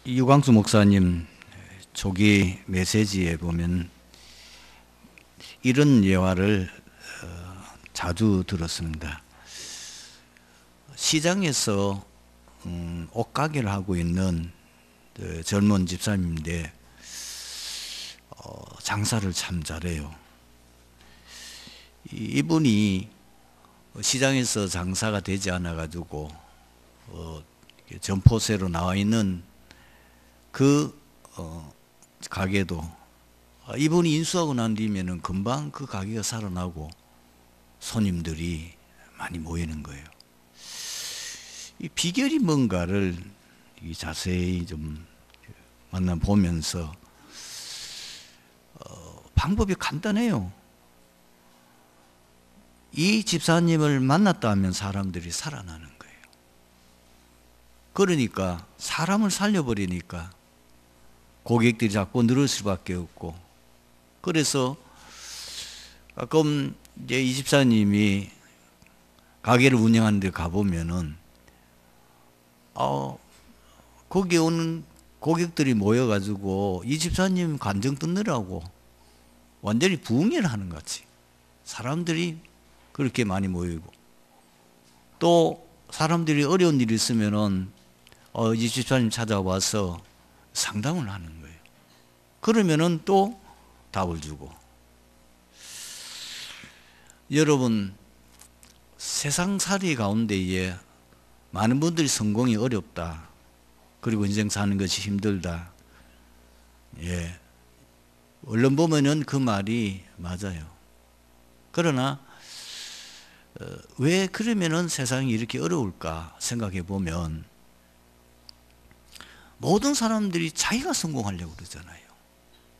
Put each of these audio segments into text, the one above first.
유광수 목사님 조기 메시지에 보면 이런 예화를 자주 들었습니다. 시장에서 옷가게를 하고 있는 젊은 집사님인데 장사를 참 잘해요. 이분이 시장에서 장사가 되지 않아 가지고 점포세로 나와 있는 그 가게도 이분이 인수하고 난 뒤면은 금방 그 가게가 살아나고 손님들이 많이 모이는 거예요. 이 비결이 뭔가를 자세히 좀 만나보면서 방법이 간단해요. 이 집사님을 만났다 하면 사람들이 살아나는 거예요. 그러니까 사람을 살려버리니까 고객들이 자꾸 늘을 수밖에 없고, 그래서 가끔 이제 이 집사님이 가게를 운영하는 데 가보면은 거기 오는 고객들이 모여가지고 이 집사님 간증 듣느라고 완전히 부흥회를 하는 것 같이 사람들이 그렇게 많이 모이고, 또 사람들이 어려운 일이 있으면은 이 집사님 찾아와서 상담을 하는 거예요. 그러면은 또 답을 주고. 여러분, 세상살이 가운데에 많은 분들이 성공이 어렵다, 그리고 인생 사는 것이 힘들다, 언론 보면은 그 말이 맞아요. 그러나 왜 그러면은 세상이 이렇게 어려울까 생각해 보면, 모든 사람들이 자기가 성공하려고 그러잖아요.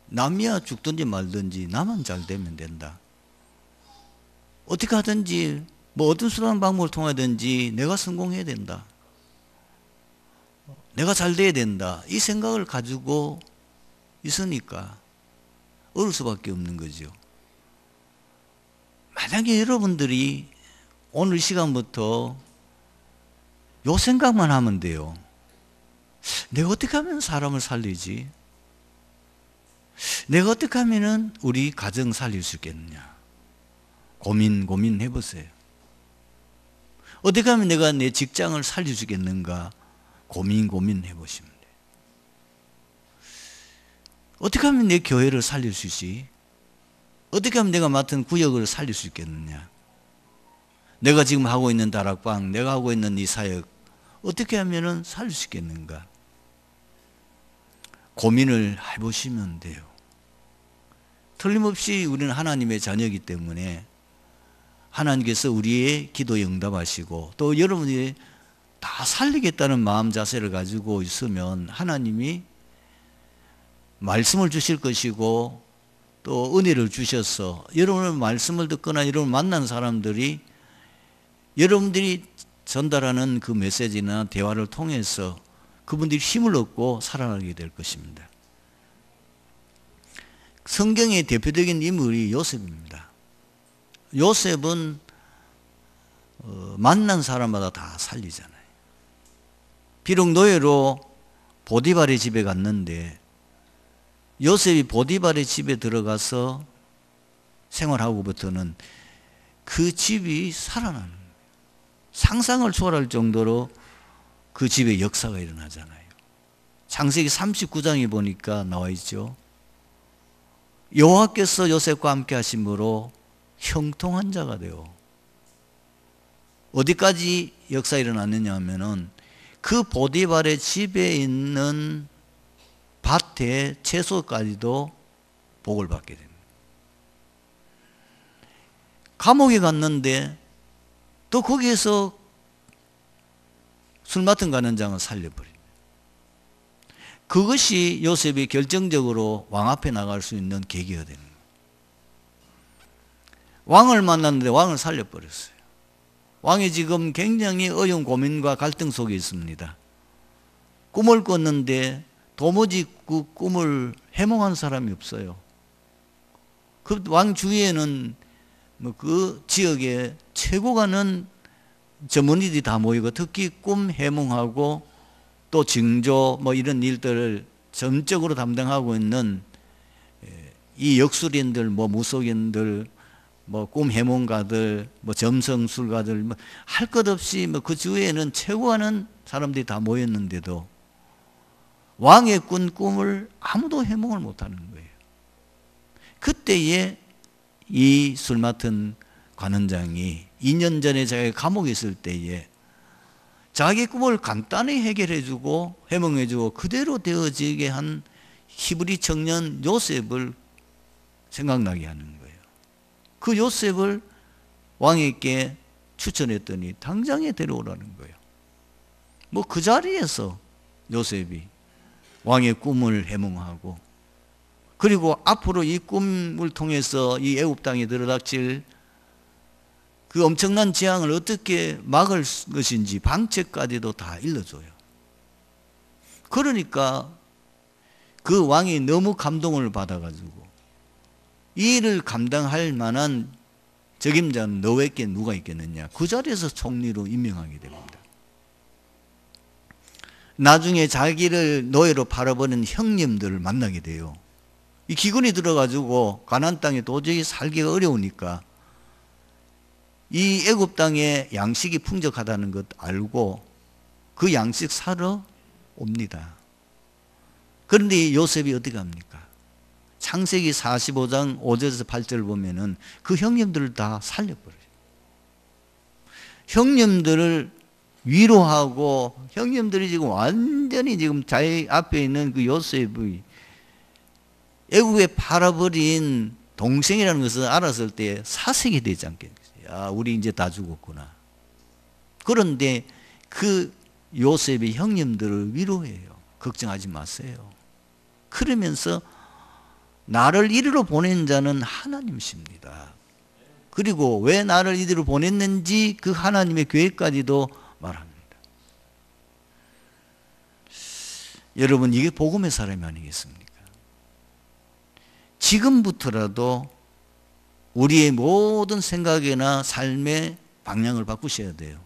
남이야 죽든지 말든지 나만 잘 되면 된다. 어떻게 하든지 어떤 수단 방법을 통하든지 내가 성공해야 된다, 내가 잘 돼야 된다, 이 생각을 가지고 있으니까 어려울 수밖에 없는 거죠. 만약에 여러분들이 오늘 시간부터 요 생각만 하면 돼요. 내가 어떻게 하면 사람을 살리지? 내가 어떻게 하면 우리 가정 살릴 수 있겠느냐? 고민해 보세요. 어떻게 하면 내가 내 직장을 살릴 수 있겠는가? 고민해 보시면 돼요. 어떻게 하면 내 교회를 살릴 수 있지? 어떻게 하면 내가 맡은 구역을 살릴 수 있겠느냐? 내가 지금 하고 있는 다락방, 내가 하고 있는 이 사역, 어떻게 하면 살릴 수 있겠는가? 고민을 해보시면 돼요. 틀림없이 우리는 하나님의 자녀이기 때문에 하나님께서 우리의 기도에 응답하시고, 또 여러분이 다 살리겠다는 마음 자세를 가지고 있으면 하나님이 말씀을 주실 것이고, 또 은혜를 주셔서 여러분의 말씀을 듣거나 여러분을 만난 사람들이 여러분들이 전달하는 그 메시지나 대화를 통해서 그분들이 힘을 얻고 살아나게 될 것입니다. 성경의 대표적인 인물이 요셉입니다. 요셉은 만난 사람마다 다 살리잖아요. 비록 노예로 보디발의 집에 갔는데 요셉이 보디발의 집에 들어가서 생활하고부터는 그 집이 살아나는 거예요. 상상을 초월할 정도로 그 집에 역사가 일어나잖아요. 창세기 39장에 보니까 나와 있죠. 여호와께서 요셉과 함께 하심으로 형통한 자가 되어. 어디까지 역사 일어났느냐 하면은 그 보디발의 집에 있는 밭의 채소까지도 복을 받게 됩니다. 감옥에 갔는데 또 거기에서 술 맡은 간원장을 살려버립니다. 그것이 요셉이 결정적으로 왕 앞에 나갈 수 있는 계기가 되는 거예요. 왕을 만났는데 왕을 살려버렸어요. 왕이 지금 굉장히 어려운 고민과 갈등 속에 있습니다. 꿈을 꿨는데 도무지 그 꿈을 해몽한 사람이 없어요. 그 왕 주위에는 그 지역에 최고 가는 전문의들이 다 모이고, 특히 꿈 해몽하고 또 징조 뭐 이런 일들을 전적으로 담당하고 있는 이 역술인들, 뭐 무속인들, 뭐 꿈 해몽가들, 뭐 점성술가들, 뭐 할 것 없이 뭐 그 주위에는 최고하는 사람들이 다 모였는데도 왕의 꾼 꿈을 아무도 해몽을 못하는 거예요. 그때에 이 술 맡은 관원장이 2년 전에 자기가 감옥에 있을 때에 자기 꿈을 간단히 해결해주고 해몽해주고 그대로 되어지게 한 히브리 청년 요셉을 생각나게 하는 거예요. 그 요셉을 왕에게 추천했더니 당장에 데려오라는 거예요. 뭐 그 자리에서 요셉이 왕의 꿈을 해몽하고 그리고 앞으로 이 꿈을 통해서 이 애굽 땅에 들어닥칠 그 엄청난 재앙을 어떻게 막을 것인지 방책까지도 다 일러줘요. 그러니까 그 왕이 너무 감동을 받아가지고 이 일을 감당할 만한 적임자는 너에게 누가 있겠느냐. 그 자리에서 총리로 임명하게 됩니다. 나중에 자기를 노예로 팔아버린 형님들을 만나게 돼요. 이 기근이 들어가지고 가나안 땅에 도저히 살기가 어려우니까 이 애굽 땅에 양식이 풍족하다는 것 알고 그 양식 사러 옵니다. 그런데 요셉이 어디 갑니까? 창세기 45장 5절에서 8절을 보면은 그 형님들을 다 살려버려요. 형님들을 위로하고 형님들이 지금 완전히 지금 자기 앞에 있는 그 요셉의 애국에 팔아버린 동생이라는 것을 알았을 때 사색이 되지 않겠어요. 야, 우리 이제 다 죽었구나. 그런데 그 요셉이 형님들을 위로해요. 걱정하지 마세요. 그러면서 나를 이리로 보낸 자는 하나님이십니다. 그리고 왜 나를 이리로 보냈는지 그 하나님의 계획까지도 말합니다. 여러분, 이게 복음의 사람이 아니겠습니까? 지금부터라도 우리의 모든 생각이나 삶의 방향을 바꾸셔야 돼요.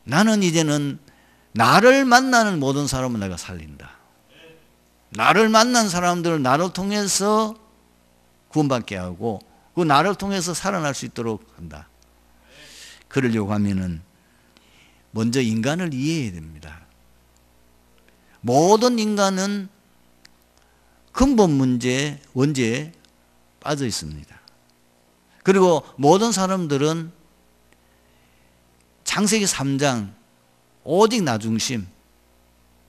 나는 이제는 나를 만나는 모든 사람을 내가 살린다. 나를 만난 사람들을 나를 통해서 구원받게 하고 그 나를 통해서 살아날 수 있도록 한다. 그러려고 하면은 먼저 인간을 이해해야 됩니다. 모든 인간은 근본 문제, 원죄에 빠져 있습니다. 그리고 모든 사람들은 창세기 3장 오직 나 중심,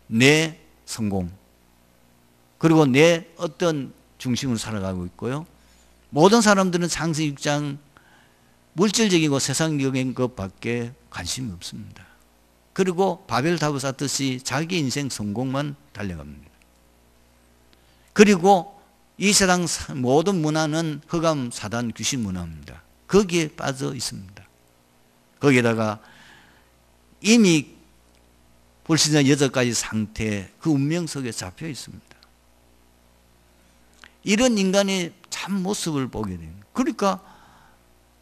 내 성공, 그리고 내 어떤 중심으로 살아가고 있고요. 모든 사람들은 창세기 6장 물질적이고 세상적인 것밖에 관심이 없습니다. 그리고 바벨 답을 쌓듯이 자기 인생 성공만 달려갑니다. 그리고 이 세상 모든 문화는 흑암, 사단, 귀신 문화입니다. 거기에 빠져 있습니다. 거기에다가 이미 불신자 8가지 상태, 그 운명 속에 잡혀 있습니다. 이런 인간의 참 모습을 보게 됩니다. 그러니까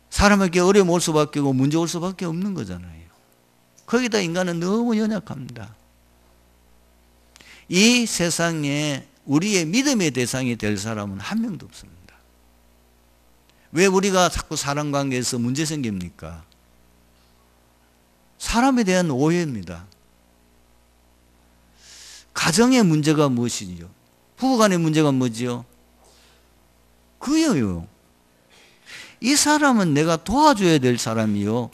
사람에게 어려움 올 수밖에 없고 문제 올 수밖에 없는 거잖아요. 거기다 인간은 너무 연약합니다. 이 세상에 우리의 믿음의 대상이 될 사람은 한 명도 없습니다. 왜 우리가 자꾸 사람 관계에서 문제 생깁니까? 사람에 대한 오해입니다. 가정의 문제가 무엇이죠? 부부간의 문제가 뭐지요? 그거예요. 이 사람은 내가 도와줘야 될 사람이요.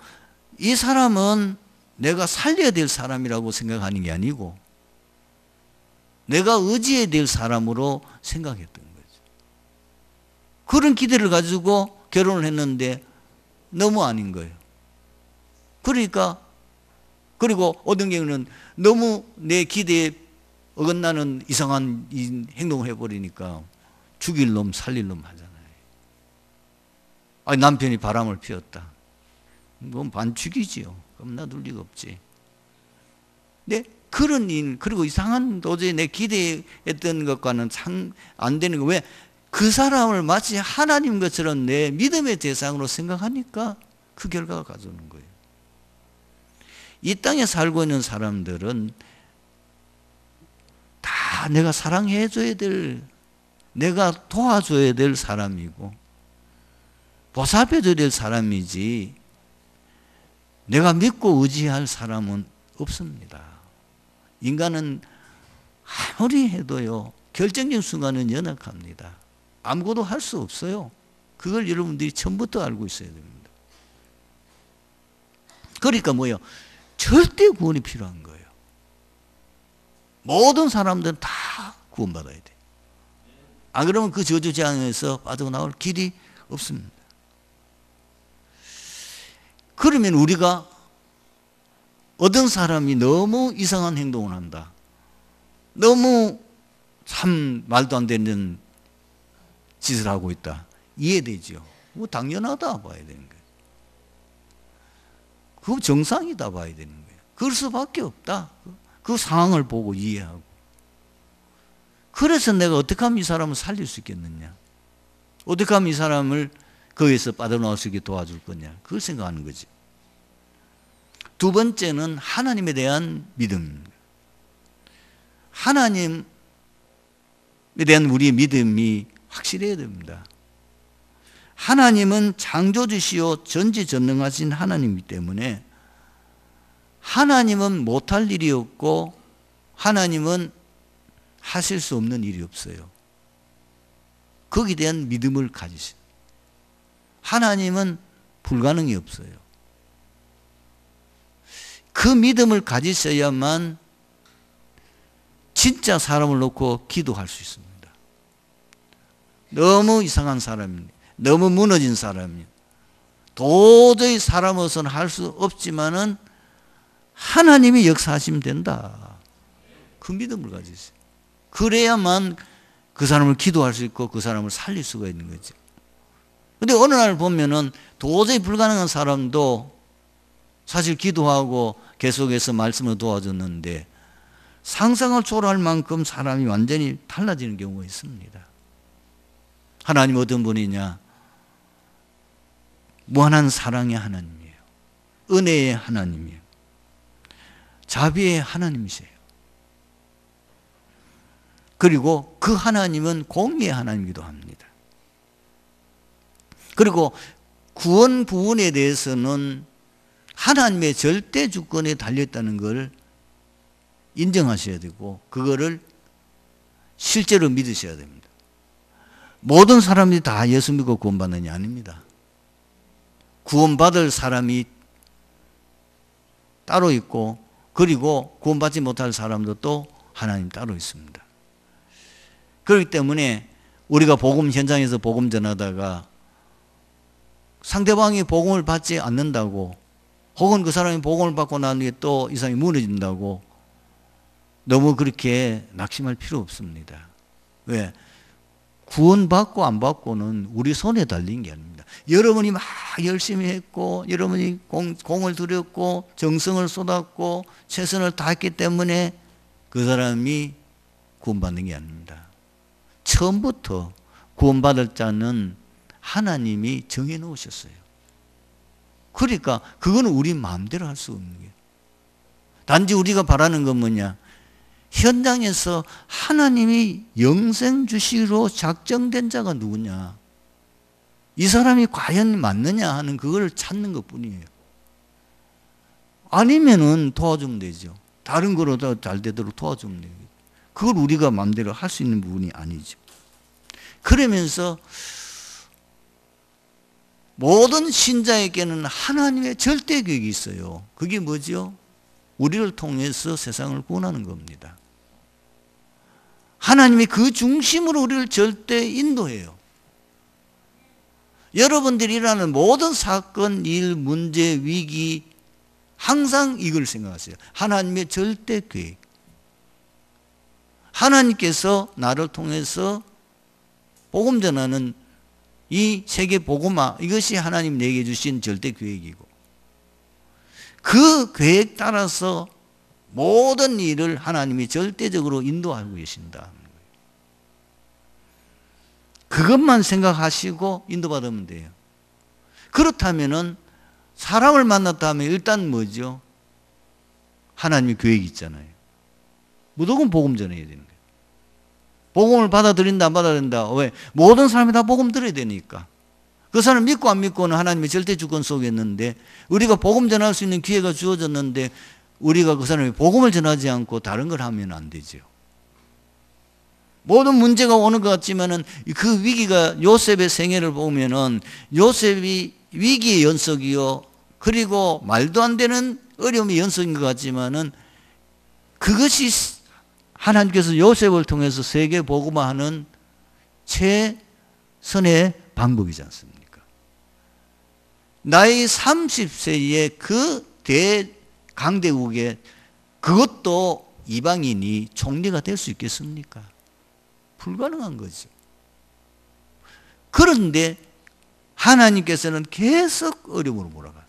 이 사람은 내가 살려야 될 사람이라고 생각하는 게 아니고 내가 의지해야 될 사람으로 생각했던 거죠. 그런 기대를 가지고 결혼을 했는데 너무 아닌 거예요. 그러니까 그리고 어떤 경우는 너무 내 기대에 어긋나는 이상한 행동을 해버리니까 죽일 놈 살릴 놈 하잖아요. 아니, 남편이 바람을 피웠다. 그건 반죽이지요. 그럼 놔둘 리가 없지. 네? 그런 일, 그리고 이상한 도저히 내 기대했던 것과는 안 되는 거. 왜? 그 사람을 마치 하나님 것처럼 내 믿음의 대상으로 생각하니까 그 결과가 가져오는 거예요. 이 땅에 살고 있는 사람들은 다 내가 사랑해줘야 될, 내가 도와줘야 될 사람이고 보살펴줘야 될 사람이지 내가 믿고 의지할 사람은 없습니다. 인간은 아무리 해도요 결정적인 순간은 연약합니다. 아무것도 할 수 없어요. 그걸 여러분들이 처음부터 알고 있어야 됩니다. 그러니까 뭐예요? 절대 구원이 필요한 거예요. 모든 사람들은 다 구원받아야 돼. 안 그러면 그 저주 재앙에서 빠져나올 길이 없습니다. 그러면 우리가 어떤 사람이 너무 이상한 행동을 한다. 너무 참 말도 안 되는 짓을 하고 있다. 이해되죠? 뭐 당연하다 봐야 되는 거예요. 그거 정상이다 봐야 되는 거예요. 그럴 수밖에 없다. 그 상황을 보고 이해하고. 그래서 내가 어떻게 하면 이 사람을 살릴 수 있겠느냐? 어떻게 하면 이 사람을 거기에서 빠져나올 수 있게 도와줄 거냐? 그걸 생각하는 거지. 두 번째는 하나님에 대한 믿음입니다. 하나님에 대한 우리의 믿음이 확실해야 됩니다. 하나님은 창조주시요 전지전능하신 하나님이기 때문에 하나님은 못할 일이 없고 하나님은 하실 수 없는 일이 없어요. 거기에 대한 믿음을 가지십니다. 하나님은 불가능이 없어요. 그 믿음을 가지셔야만 진짜 사람을 놓고 기도할 수 있습니다. 너무 이상한 사람입니다. 너무 무너진 사람입니다. 도저히 사람으로서는 할 수 없지만은 하나님이 역사하시면 된다. 그 믿음을 가지세요. 그래야만 그 사람을 기도할 수 있고 그 사람을 살릴 수가 있는 거죠. 근데 어느 날 보면은 도저히 불가능한 사람도 사실 기도하고 계속해서 말씀을 도와줬는데 상상을 초월할 만큼 사람이 완전히 달라지는 경우가 있습니다. 하나님 어떤 분이냐? 무한한 사랑의 하나님이에요. 은혜의 하나님이에요. 자비의 하나님이세요. 그리고 그 하나님은 공의의 하나님이기도 합니다. 그리고 구원 부분에 대해서는 하나님의 절대 주권에 달려있다는 걸 인정하셔야 되고 그거를 실제로 믿으셔야 됩니다. 모든 사람들이 다 예수 믿고 구원받느냐? 아닙니다. 구원받을 사람이 따로 있고 그리고 구원받지 못할 사람도 또 하나님 따로 있습니다. 그렇기 때문에 우리가 복음 현장에서 복음 전하다가 상대방이 복음을 받지 않는다고 혹은 그 사람이 복음을 받고 난 뒤에 또 이 사람이 무너진다고 너무 그렇게 낙심할 필요 없습니다. 왜? 구원받고 안 받고는 우리 손에 달린 게 아닙니다. 여러분이 막 열심히 했고 여러분이 공을 들였고 정성을 쏟았고 최선을 다했기 때문에 그 사람이 구원받는 게 아닙니다. 처음부터 구원받을 자는 하나님이 정해 놓으셨어요. 그러니까 그거는 우리 마음대로 할 수 없는 거예요. 단지 우리가 바라는 건 뭐냐? 현장에서 하나님이 영생 주시기로 작정된 자가 누구냐? 이 사람이 과연 맞느냐 하는 그걸 찾는 것뿐이에요. 아니면은 도와주면 되죠. 다른 거로 잘 되도록 도와주면 돼요. 그걸 우리가 마음대로 할 수 있는 부분이 아니죠. 그러면서 모든 신자에게는 하나님의 절대 계획이 있어요. 그게 뭐죠? 우리를 통해서 세상을 구원하는 겁니다. 하나님이 그 중심으로 우리를 절대 인도해요. 여러분들이 일어나는 모든 사건, 일, 문제, 위기 항상 이걸 생각하세요. 하나님의 절대 계획. 하나님께서 나를 통해서 복음 전하는 이 세계 복음화, 이것이 하나님 내게 주신 절대 계획이고 그 계획 따라서 모든 일을 하나님이 절대적으로 인도하고 계신다. 그것만 생각하시고 인도받으면 돼요. 그렇다면은 사람을 만났다 하면 일단 뭐죠? 하나님의 계획이 있잖아요. 무조건 복음 전해야 되는 거예요. 복음을 받아들인다 안 받아들인다. 왜? 모든 사람이 다 복음 들어야 되니까. 그 사람 믿고 안 믿고는 하나님의 절대 주권 속에 있는데 우리가 복음 전할 수 있는 기회가 주어졌는데 우리가 그 사람이 복음을 전하지 않고 다른 걸 하면 안 되죠. 모든 문제가 오는 것 같지만은 그 위기가 요셉의 생애를 보면은 요셉이 위기의 연속이요. 그리고 말도 안 되는 어려움의 연속인 것 같지만은 그것이 하나님께서 요셉을 통해서 세계 복음화하는 최선의 방법이지 않습니까? 나이 30세에 그 대강대국에 그것도 이방인이 총리가 될 수 있겠습니까? 불가능한 거죠. 그런데 하나님께서는 계속 어려움으로 몰아갔어요.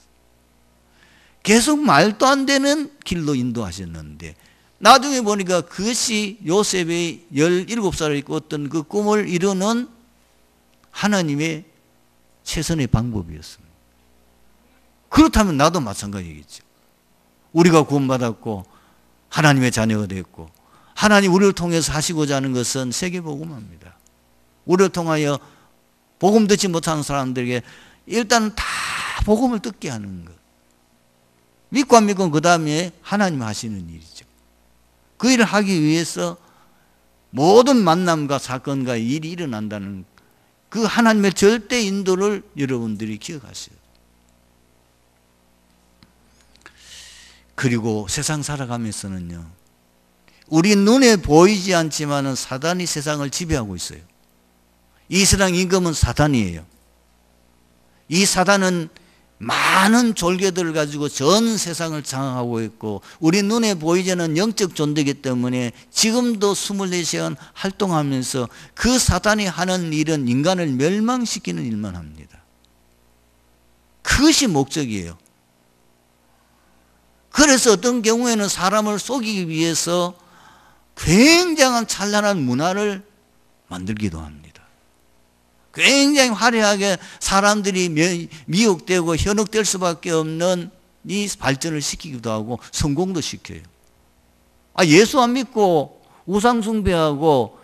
계속 말도 안 되는 길로 인도하셨는데 나중에 보니까 그것이 요셉의 17살을 꿨던 그 꿈을 이루는 하나님의 최선의 방법이었습니다. 그렇다면 나도 마찬가지겠죠. 우리가 구원받았고 하나님의 자녀가 됐고 하나님 우리를 통해서 하시고자 하는 것은 세계복음화입니다. 우리를 통하여 복음 듣지 못하는 사람들에게 일단 다 복음을 듣게 하는 것. 믿고 안 믿고 그 다음에 하나님 하시는 일이죠. 그 일을 하기 위해서 모든 만남과 사건과 일이 일어난다는 그 하나님의 절대 인도를 여러분들이 기억하셔야 돼요. 그리고 세상 살아가면서는요, 우리 눈에 보이지 않지만은 사단이 세상을 지배하고 있어요. 이 세상 임금은 사단이에요. 이 사단은 많은 졸개들을 가지고 전 세상을 장악하고 있고 우리 눈에 보이지 않는 영적 존재이기 때문에 지금도 24시간 활동하면서 그 사단이 하는 일은 인간을 멸망시키는 일만 합니다. 그것이 목적이에요. 그래서 어떤 경우에는 사람을 속이기 위해서 굉장한 찬란한 문화를 만들기도 합니다. 굉장히 화려하게 사람들이 미혹되고 현혹될 수밖에 없는 이 발전을 시키기도 하고 성공도 시켜요. 예수 안 믿고 우상 숭배하고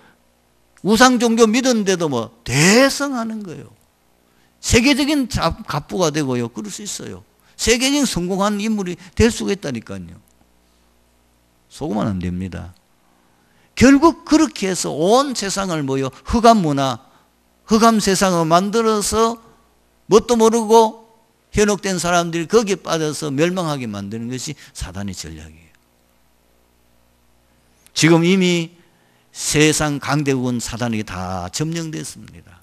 우상 종교 믿었는데도 뭐 대성하는 거예요. 세계적인 갑부가 되고요. 그럴 수 있어요. 세계적인 성공한 인물이 될 수가 있다니까요. 속으면 안 됩니다. 결국 그렇게 해서 온 세상을 흑암 문화, 흑암 세상을 만들어서 뭣도 모르고 현혹된 사람들이 거기에 빠져서 멸망하게 만드는 것이 사단의 전략이에요. 지금 이미 세상 강대국은 사단에게 다 점령됐습니다.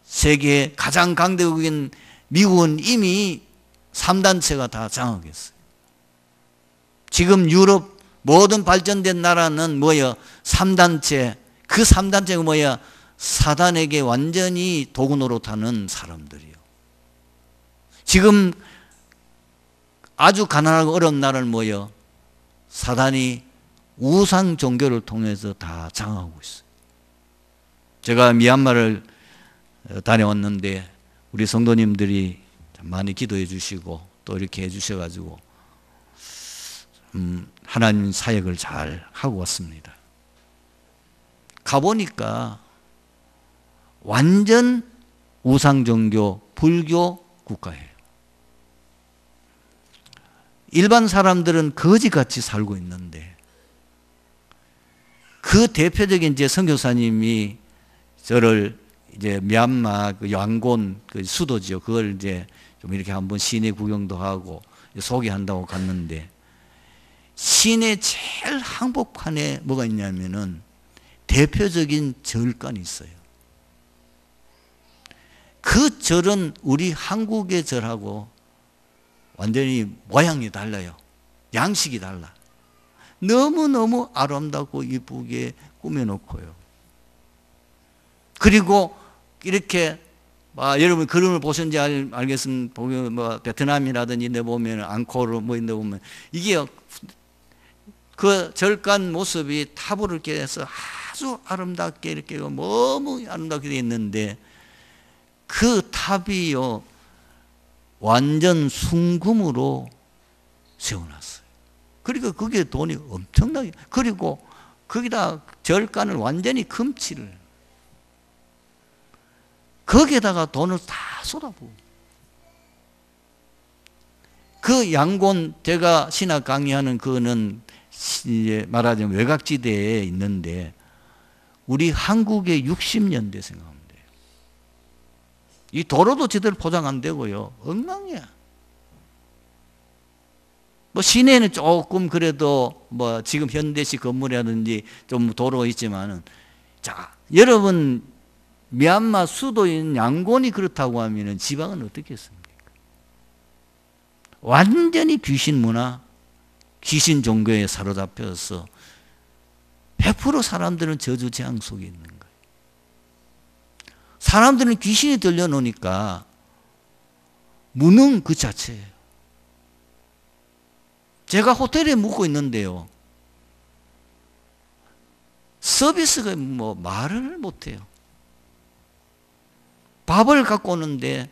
세계 가장 강대국인 미국은 이미 3단체가 다 장악했어요. 지금 유럽 모든 발전된 나라는 3단체. 그 3단체가 사단에게 완전히 도구 노릇하는 사람들이요. 지금 아주 가난하고 어려운 나라는 사단이 우상 종교를 통해서 다 장악하고 있어요. 제가 미얀마를 다녀왔는데 우리 성도님들이 많이 기도해 주시고 또 이렇게 해 주셔가지고 하나님 사역을 잘 하고 왔습니다. 가보니까 완전 우상종교 불교 국가예요. 일반 사람들은 거지같이 살고 있는데 그 대표적인 선교사님이 저를 미얀마 그 양곤 그 수도지요. 그걸 좀 이렇게 한번 시내 구경도 하고 소개한다고 갔는데 시내 제일 한복판에 뭐가 있냐면은 대표적인 절간이 있어요. 그 절은 우리 한국의 절하고 완전히 모양이 달라요. 양식이 달라. 너무너무 아름답고 이쁘게 꾸며놓고요. 그리고 이렇게 여러분 그림을 보셨는지 알겠으면 보면 베트남이라든지 이런 데 보면 앙코르 이런 데 보면 이게 그 절간 모습이 탑으로 이렇게 해서 아주 아름답게 이렇게 너무 아름답게 되어 있는데 그 탑이요 완전 순금으로 세워놨어요. 그러니까 그게 돈이 엄청나게, 그리고 거기다 절간을 완전히 금치를, 거기에다가 돈을 다 쏟아부어. 그 양곤, 제가 신학 강의하는 그거는 이제 말하자면 외곽지대에 있는데 우리 한국의 60년대 생각하면 돼요. 이 도로도 제대로 포장 안 되고요. 엉망이야. 뭐 시내는 조금 그래도 뭐 지금 현대식 건물이라든지 좀 도로가 있지만은, 자, 여러분 미얀마 수도인 양곤이 그렇다고 하면은 지방은 어떻겠습니까? 완전히 귀신 문화, 귀신 종교에 사로잡혀서 100% 사람들은 저주 재앙 속에 있는 거예요. 사람들은 귀신이 들려놓으니까 무능 그 자체예요. 제가 호텔에 묵고 있는데요, 서비스가 뭐 말을 못해요. 밥을 갖고 오는데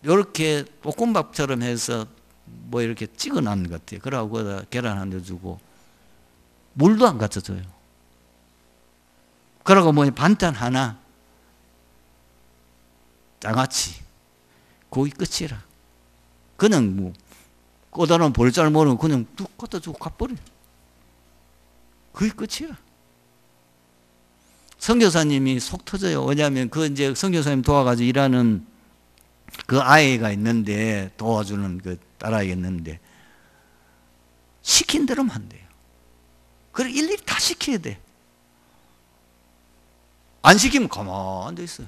이렇게 볶음밥처럼 해서 뭐 이렇게 찍어놓은 것 같아요. 그러고 계란 한 대 주고 물도 안 갖다 줘요. 그러고 뭐 반찬 하나, 장아찌, 고기 끝이라. 그냥 뭐 꼬다로운 볼줄 모르면 그냥 뚝 갖다 주고 가버려요. 그게 끝이야. 선교사님이 속 터져요. 왜냐하면 그 이제 선교사님 도와가지고 일하는 그 아이가 있는데, 도와주는 그 딸아이가 있는데, 시킨 대로만 안 돼요. 그래 일일이 다 시켜야 돼. 안 시키면 가만히 앉아 있어요.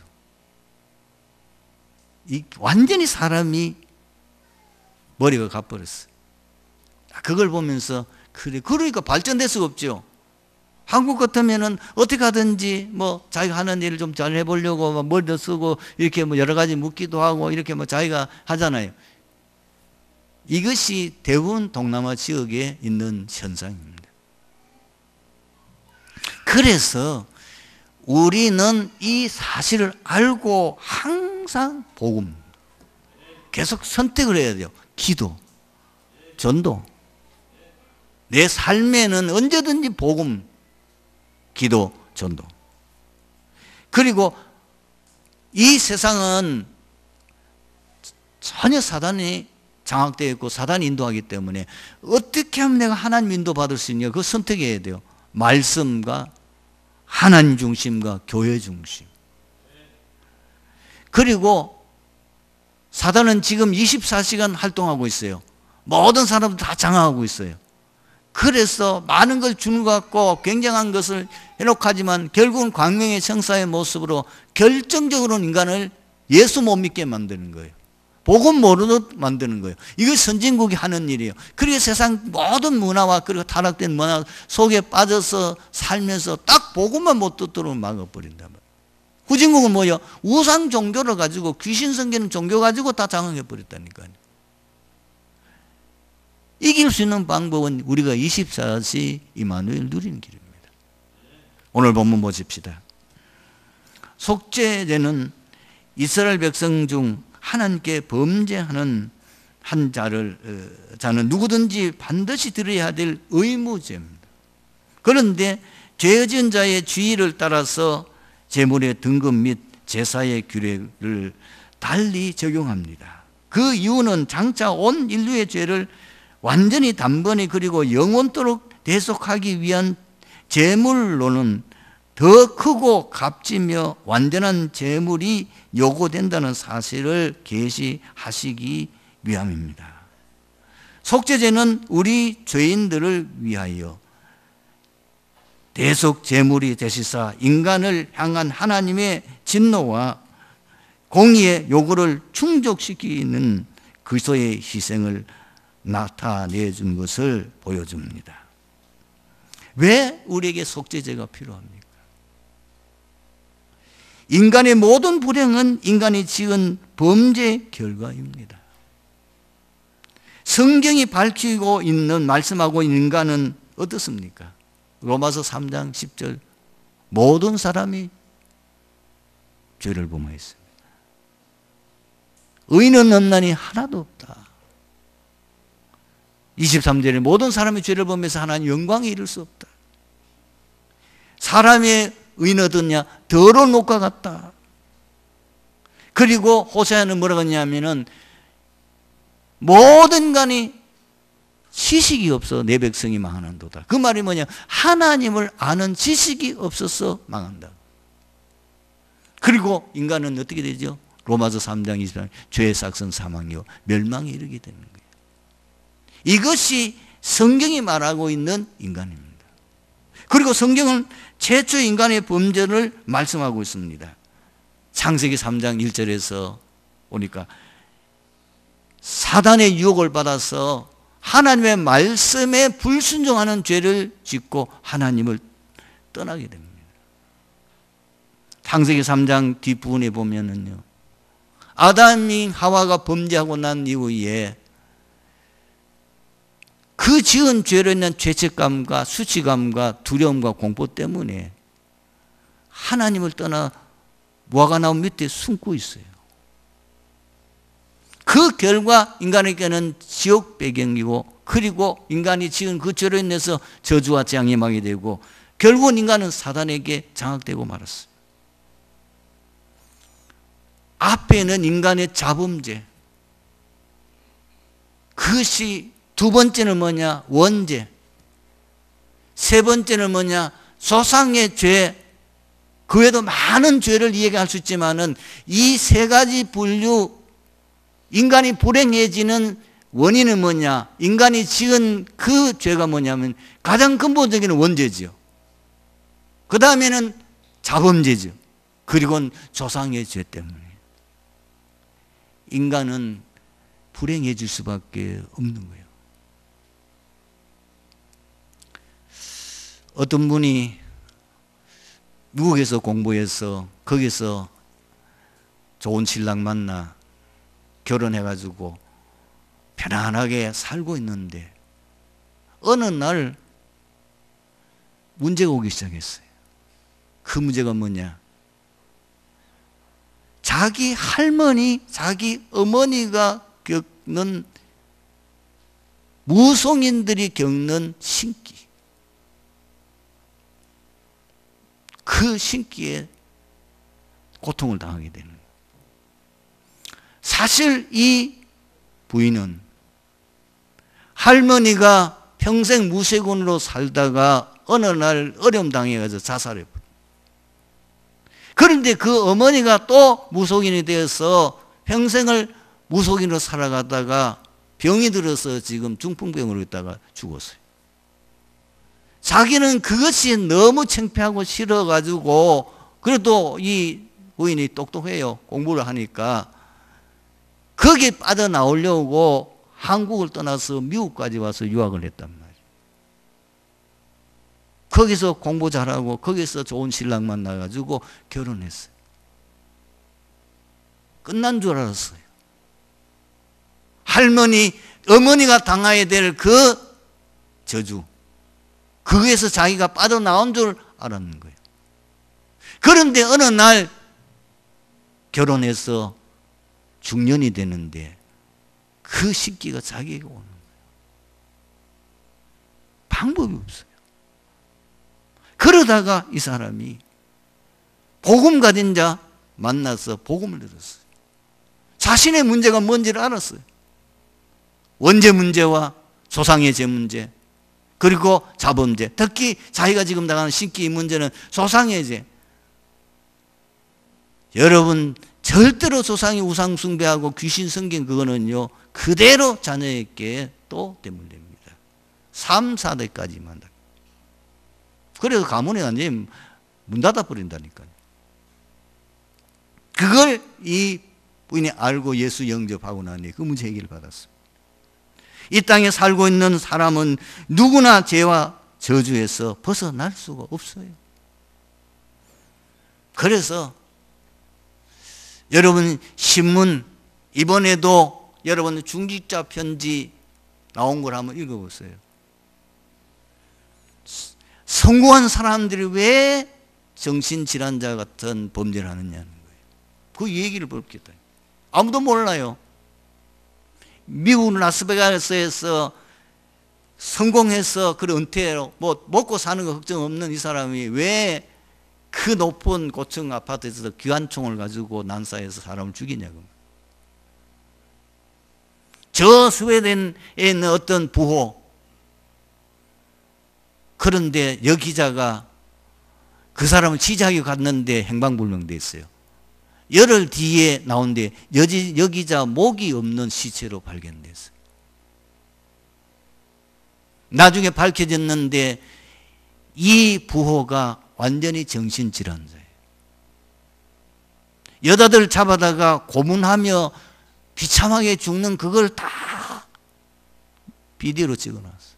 완전히 사람이 머리가 가버렸어요. 그걸 보면서, 그래, 그러니까 발전될 수가 없죠. 한국 같으면은 어떻게 하든지 뭐 자기가 하는 일을 좀 잘 해보려고 머리도 쓰고 이렇게 뭐 여러 가지 묻기도 하고 이렇게 뭐 자기가 하잖아요. 이것이 대부분 동남아 지역에 있는 현상입니다. 그래서 우리는 이 사실을 알고 항상 복음, 계속 선택을 해야 돼요. 기도, 전도. 내 삶에는 언제든지 복음, 기도, 전도. 그리고 이 세상은 전혀 사단이 장악되어 있고 사단이 인도하기 때문에 어떻게 하면 내가 하나님 인도받을 수 있냐, 그거 선택해야 돼요. 말씀과 하나님 중심과 교회 중심. 그리고 사단은 지금 24시간 활동하고 있어요. 모든 사람들 다 장악하고 있어요. 그래서 많은 걸 주는 것 같고 굉장한 것을 해놓고 하지만 결국은 광명의 청사의 모습으로 결정적으로는 인간을 예수 못 믿게 만드는 거예요. 복음 모르듯 만드는 거예요. 이거 선진국이 하는 일이에요. 그리고 세상 모든 문화와 그리고 타락된 문화 속에 빠져서 살면서 딱 복음만 못 듣도록 막아버린단 말이에요. 후진국은 뭐예요? 우상 종교를 가지고, 귀신 섬기는 종교 가지고 다 장악해버렸다니까요. 이길 수 있는 방법은 우리가 24시 임마누엘 누리는 길입니다. 오늘 본문 보십시다. 속죄제는 이스라엘 백성 중 하나님께 범죄하는 한 자는 누구든지 반드시 드려야 될 의무제입니다. 그런데 죄진 자의 주의를 따라서 제물의 등급 및 제사의 규례를 달리 적용합니다. 그 이유는 장차 온 인류의 죄를 완전히 단번에 그리고 영원토록 대속하기 위한 제물로는 더 크고 값지며 완전한 제물이 요구된다는 사실을 계시하시기 위함입니다. 속죄제는 우리 죄인들을 위하여 대속 제물이 되시사 인간을 향한 하나님의 진노와 공의의 요구를 충족시키는 그리스도의 희생을 나타내준 것을 보여줍니다. 왜 우리에게 속죄제가 필요합니까? 인간의 모든 불행은 인간이 지은 범죄의 결과입니다. 성경이 밝히고 있는, 말씀하고 있는 인간은 어떻습니까? 로마서 3장 10절, 모든 사람이 죄를 범하였습니다. 의인은 없나니 하나도 없다. 23절에 모든 사람의 죄를 보면서 하나님 영광에 이를 수 없다. 사람의 의는 어떻냐? 더러운 녹과 같다. 그리고 호세아는 뭐라고 했냐면은 모든 인간이 지식이 없어 내 백성이 망하는도다. 그 말이 뭐냐? 하나님을 아는 지식이 없어서 망한다. 그리고 인간은 어떻게 되죠? 로마서 3장 23절 죄의 삭은 사망이요 멸망에 이르게 되는 거예요. 이것이 성경이 말하고 있는 인간입니다. 그리고 성경은 최초 인간의 범죄를 말씀하고 있습니다. 창세기 3장 1절에서 보니까 사단의 유혹을 받아서 하나님의 말씀에 불순종하는 죄를 짓고 하나님을 떠나게 됩니다. 창세기 3장 뒷부분에 보면은요, 아담이 하와가 범죄하고 난 이후에 그 지은 죄로 인한 죄책감과 수치감과 두려움과 공포 때문에 하나님을 떠나 무화과 나무 밑에 숨고 있어요. 그 결과 인간에게는 지옥 배경이고, 그리고 인간이 지은 그 죄로 인해서 저주와 재앙이 임하게 되고, 결국은 인간은 사단에게 장악되고 말았어요. 앞에는 인간의 자범죄, 그것이 두 번째는 뭐냐? 원죄. 세 번째는 뭐냐? 조상의 죄. 그 외에도 많은 죄를 이야기할 수 있지만은 이 세 가지 분류, 인간이 불행해지는 원인은 뭐냐? 인간이 지은 그 죄가 뭐냐면 가장 근본적인 원죄지요. 그 다음에는 자범죄죠. 그리고는 조상의 죄 때문에 인간은 불행해질 수밖에 없는 거예요. 어떤 분이 미국에서 공부해서 거기서 좋은 신랑 만나 결혼해가지고 편안하게 살고 있는데 어느 날 문제가 오기 시작했어요. 그 문제가 뭐냐? 자기 할머니, 자기 어머니가 겪는, 무속인들이 겪는 신기, 그 신기에 고통을 당하게 되는 거예요. 사실 이 부인은 할머니가 평생 무속인으로 살다가 어느 날 어려움 당해가지고 자살해버려요. 그런데 그 어머니가 또 무속인이 되어서 평생을 무속인으로 살아가다가 병이 들어서 지금 중풍병으로 있다가 죽었어요. 자기는 그것이 너무 창피하고 싫어가지고, 그래도 이 부인이 똑똑해요. 공부를 하니까 거기에 빠져나오려고 한국을 떠나서 미국까지 와서 유학을 했단 말이에요. 거기서 공부 잘하고 거기서 좋은 신랑 만나가지고 결혼했어요. 끝난 줄 알았어요. 어머니가 당해야 될 그 저주, 거기에서 자기가 빠져나온 줄 알았는 거예요. 그런데 어느 날 결혼해서 중년이 되는데 그 식기가 자기에게 오는 거예요. 방법이 없어요. 그러다가 이 사람이 복음 가진 자 만나서 복음을 들었어요. 자신의 문제가 뭔지를 알았어요. 원죄 문제와 조상의 죄 문제, 그리고 자범죄, 특히 자기가 지금 당하는 신기 문제는 조상의 죄. 여러분, 절대로 조상이 우상 숭배하고 귀신 섬긴 그거는요, 그대로 자녀에게 또 대물됩니다. 3, 4대까지만. 그래서 가문이 완전히 문 닫아버린다니까요. 그걸 이 부인이 알고 예수 영접하고 나니 그 문제 해결을 받았습니다. 이 땅에 살고 있는 사람은 누구나 죄와 저주에서 벗어날 수가 없어요. 그래서 여러분 신문, 이번에도 여러분 중직자 편지 나온 걸 한번 읽어보세요. 성공한 사람들이 왜 정신질환자 같은 범죄를 하느냐는 거예요. 그 얘기를 볼겠다. 아무도 몰라요. 미국 라스베가스에서 성공해서 그런 은퇴로 뭐 먹고 사는 거 걱정 없는 이 사람이 왜 그 높은 고층 아파트에서 기관총을 가지고 난사해서 사람을 죽이냐고. 저 스웨덴에 있는 어떤 부호, 그런데 여기자가 그 사람을 취재하기 갔는데 행방불명돼 있어요. 열흘 뒤에 나온데 여기자 목이 없는 시체로 발견됐어요. 나중에 밝혀졌는데 이 부호가 완전히 정신질환자예요. 여자들 잡아다가 고문하며 비참하게 죽는 그걸 다 비디오로 찍어놨어요.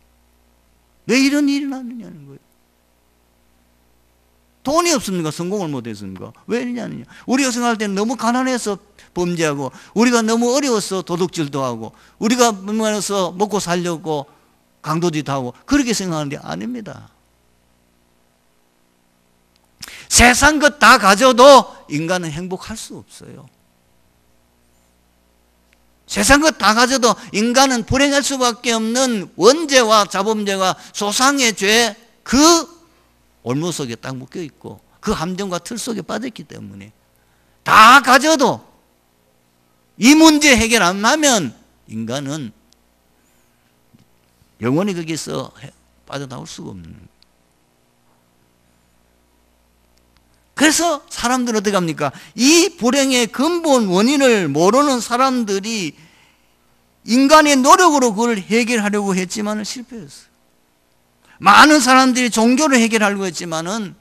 왜 이런 일이 났느냐는 거예요. 돈이 없습니까? 성공을 못했습니까? 왜 이러냐느냐. 우리가 생각할 때는 너무 가난해서 범죄하고, 우리가 너무 어려워서 도둑질도 하고, 우리가 얼마나서 먹고 살려고 강도짓도 하고, 그렇게 생각하는데 아닙니다. 세상 것 다 가져도 인간은 행복할 수 없어요. 세상 것 다 가져도 인간은 불행할 수밖에 없는 원죄와 자범죄와 소상의 죄, 그 올무 속에 딱 묶여 있고 그 함정과 틀 속에 빠졌기 때문에 다 가져도 이 문제 해결 안 하면 인간은 영원히 거기서 빠져나올 수가 없는 거예요. 그래서 사람들은 어떻게 합니까? 이 불행의 근본 원인을 모르는 사람들이 인간의 노력으로 그걸 해결하려고 했지만 실패했어요. 많은 사람들이 종교를 해결하려고 했지만은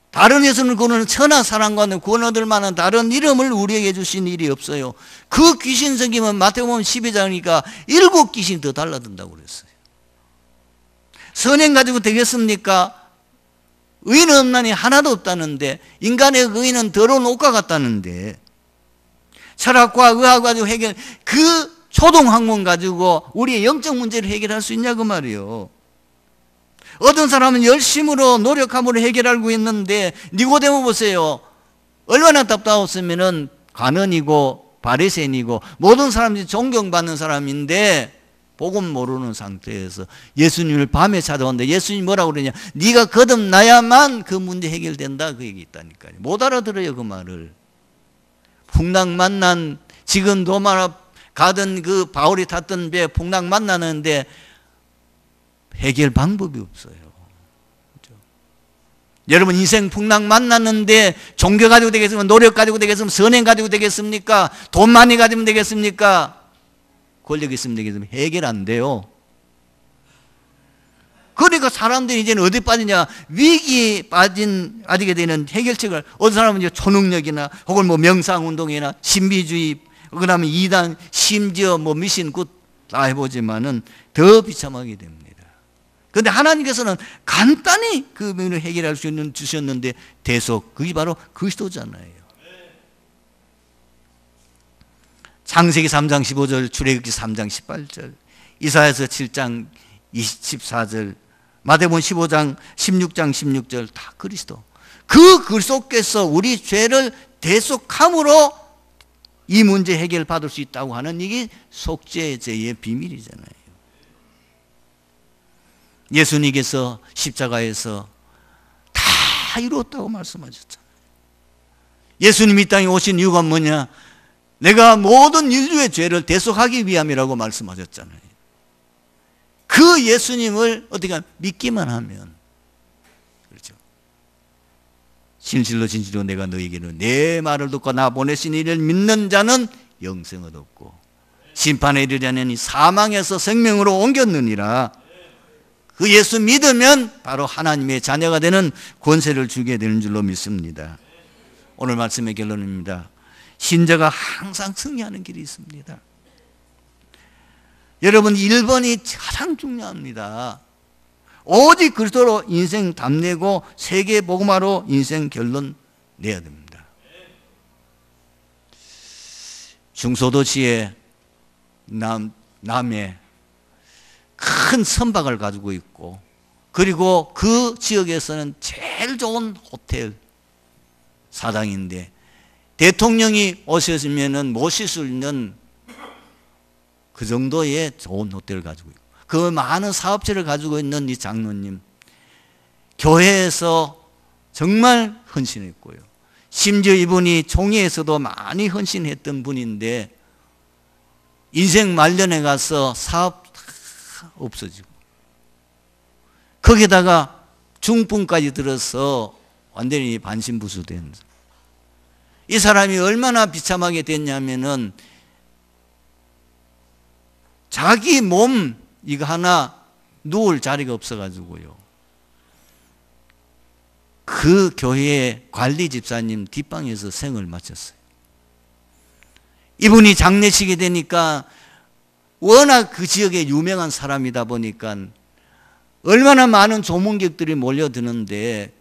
다른 예수를 구하는 천하 사랑과는 구원 얻을 만한 다른 이름을 우리에게 주신 일이 없어요. 그 귀신 생기면 마태복음 12장이니까 7귀신이 더 달라든다고 그랬어요. 선행 가지고 되겠습니까? 의인은 없나니 하나도 없다는데, 인간의 의인은 더러운 옷과 같다는데, 철학과 의학 가지고 해결, 그 초동학문 가지고 우리의 영적 문제를 해결할 수 있냐고 말이에요. 어떤 사람은 열심으로 노력함으로 해결하고 있는데, 니고데모 보세요. 얼마나 답답했으면은 관원이고 바리새인이고 모든 사람들이 존경받는 사람인데 복음 모르는 상태에서 예수님을 밤에 찾아오는데 예수님이 뭐라고 그러냐, 네가 거듭나야만 그 문제 해결된다, 그 얘기 있다니까요. 못 알아들어요 그 말을. 풍랑 만난, 지금 로마 가던 그 바울이 탔던 배 풍랑 만나는데 해결 방법이 없어요. 그렇죠? 여러분 인생 풍랑 만났는데 종교 가지고 되겠습니까? 노력 가지고 되겠습니까? 선행 가지고 되겠습니까? 돈 많이 가지면 되겠습니까? 권력 있으면 되겠습니까? 해결 안 돼요. 그러니까 사람들이 이제는 어디 빠지냐, 위기에 빠지게 되는 해결책을, 어떤 사람은 이제 초능력이나 혹은 뭐 명상운동이나 신비주의, 그 다음에 이단, 심지어 뭐 미신, 굿 다 해보지만은 더 비참하게 됩니다. 그런데 하나님께서는 간단히 그 문제를 해결할 수 있는 주셨는데 대속, 그게 바로 그리스도잖아요. 창세기 3장 15절, 출애굽기 3장 18절, 이사야서 7장 24절, 마태복음 15장 16장 16절 다 그리스도. 그 그리스도께서 우리 죄를 대속함으로 이 문제 해결 받을 수 있다고 하는 이게 속죄제의 비밀이잖아요. 예수님께서 십자가에서 다 이루었다고 말씀하셨잖아요. 예수님이 이 땅에 오신 이유가 뭐냐? 내가 모든 인류의 죄를 대속하기 위함이라고 말씀하셨잖아요. 그 예수님을 어떻게 믿기만 하면, 그렇죠? 진실로 진실로 내가 너희에게는 내 말을 듣고 나 보내신 이를 믿는 자는 영생을 얻고 심판에 이르려니 사망에서 생명으로 옮겼느니라. 그 예수 믿으면 바로 하나님의 자녀가 되는 권세를 주게 되는 줄로 믿습니다. 오늘 말씀의 결론입니다. 신자가 항상 승리하는 길이 있습니다. 여러분 1번이 가장 중요합니다. 오직 그리스도로 인생 답내고 세계 복음화로 인생 결론 내야 됩니다. 중소도시의 남에 큰 선박을 가지고 있고, 그리고 그 지역에서는 제일 좋은 호텔 사장인데 대통령이 오셨으면 모실 수 있는 그 정도의 좋은 호텔을 가지고 있고, 그 많은 사업체를 가지고 있는 이 장로님, 교회에서 정말 헌신했고요. 심지어 이분이 총회에서도 많이 헌신했던 분인데 인생 말년에 가서 사업 없어지고 거기다가 중풍까지 들어서 완전히 반신부수된, 이 사람이 얼마나 비참하게 됐냐면은 자기 몸 이거 하나 누울 자리가 없어가지고요, 그 교회의 관리 집사님 뒷방에서 생을 마쳤어요. 이분이 장례식이 되니까 워낙 그 지역에 유명한 사람이다 보니까 얼마나 많은 조문객들이 몰려드는데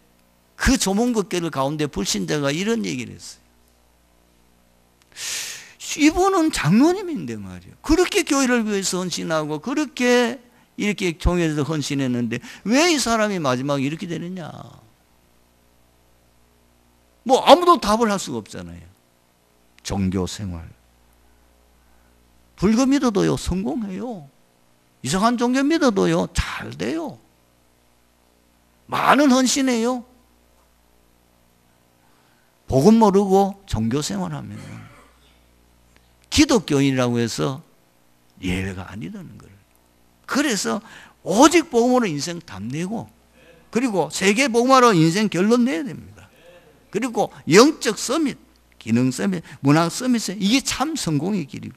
그 조문객들 가운데 불신자가 이런 얘기를 했어요. 이분은 장로님인데 말이에요. 그렇게 교회를 위해서 헌신하고 그렇게 이렇게 종교에서 헌신했는데 왜 이 사람이 마지막에 이렇게 되느냐. 뭐 아무도 답을 할 수가 없잖아요. 종교 생활. 불교 믿어도요 성공해요. 이상한 종교 믿어도요 잘 돼요. 많은 헌신해요. 복음 모르고 종교 생활하면 기독교인이라고 해서 예외가 아니라는 거예요. 그래서 오직 복음으로 인생 답내고, 그리고 세계 복음화로 인생 결론 내야 됩니다. 그리고 영적 서밋, 기능 서밋, 문학 서밋, 이게 참 성공의 길이고,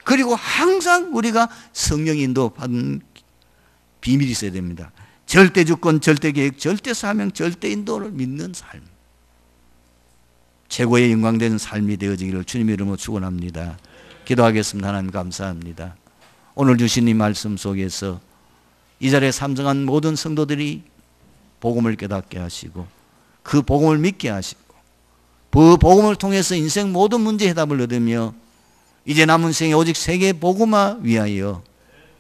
그리고 항상 우리가 성령 인도 받은 비밀이 있어야 됩니다. 절대 주권, 절대 계획, 절대 사명, 절대 인도를 믿는 삶, 최고의 영광되는 삶이 되어지기를 주님의 이름으로 축원합니다. 기도하겠습니다. 하나님 감사합니다. 오늘 주신 이 말씀 속에서 이 자리에 참석한 모든 성도들이 복음을 깨닫게 하시고 그 복음을 믿게 하시고 그 복음을 통해서 인생 모든 문제 해답을 얻으며 이제 남은 생에 오직 세계 복음화 위하여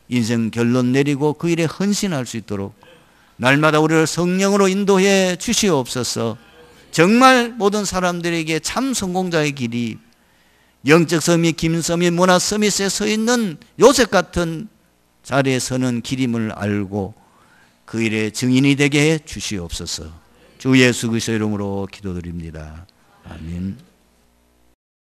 인생 결론 내리고 그 일에 헌신할 수 있도록 날마다 우리를 성령으로 인도해 주시옵소서. 정말 모든 사람들에게 참 성공자의 길이 영적 서밋, 김서밋, 문화 서밋에 서 있는 요셉 같은 자리에 서는 길임을 알고 그 일에 증인이 되게 해 주시옵소서. 주 예수 그리스도의 이름으로 기도드립니다. 아멘.